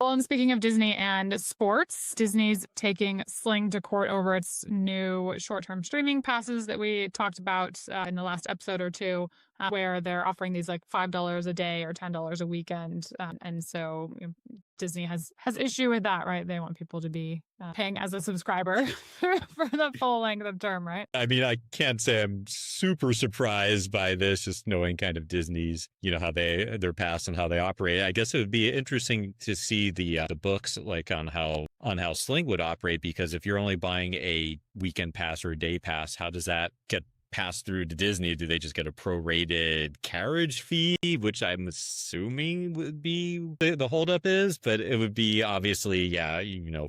Well, and speaking of Disney and sports, Disney's taking Sling to court over its new short-term streaming passes that we talked about in the last episode or two, where they're offering these like $5 a day or $10 a weekend, and so Disney has issue with that, right? They want people to be paying as a subscriber for the full length of term, right? I mean, I can't say I'm super surprised by this, just knowing kind of Disney's, how their past and how they operate. I guess it would be interesting to see the books like on how Sling would operate, because if you're only buying a weekend pass or a day pass, how does that get passed through to Disney? Do they just get a prorated carriage fee, which I'm assuming would be the holdup is? But it would be obviously, yeah,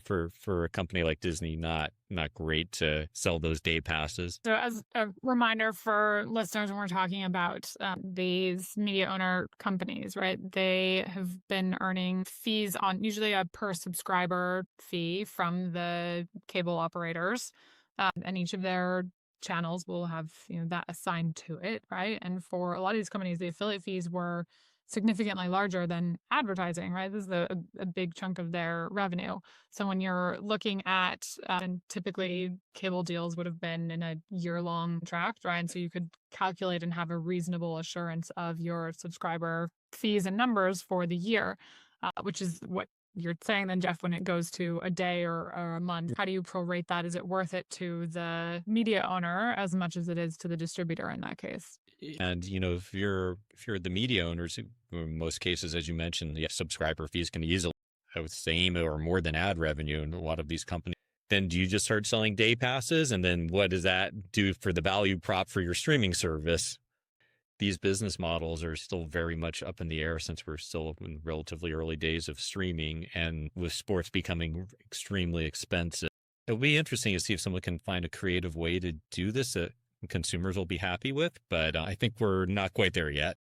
for a company like Disney, not great to sell those day passes. So, as a reminder for listeners, when we're talking about these media owner companies, right, they have been earning fees on usually a per subscriber fee from the cable operators, and each of their channels will have that assigned to it, right? And for a lot of these companies, the affiliate fees were significantly larger than advertising, right? This is a big chunk of their revenue. So when you're looking at, and typically cable deals would have been in a year-long contract, right? And so you could calculate and have a reasonable assurance of your subscriber fees and numbers for the year, which is what you're saying then, Jeff, when it goes to a day or a month. How do you prorate that? Is it worth it to the media owner as much as it is to the distributor in that case? And, if you're the media owners, in most cases, as you mentioned, the subscriber fees can easily have the same or more than ad revenue in a lot of these companies. Then do you just start selling day passes? And then what does that do for the value prop for your streaming service? These business models are still very much up in the air, since we're still in relatively early days of streaming, and with sports becoming extremely expensive. It'll be interesting to see if someone can find a creative way to do this that consumers will be happy with, but I think we're not quite there yet.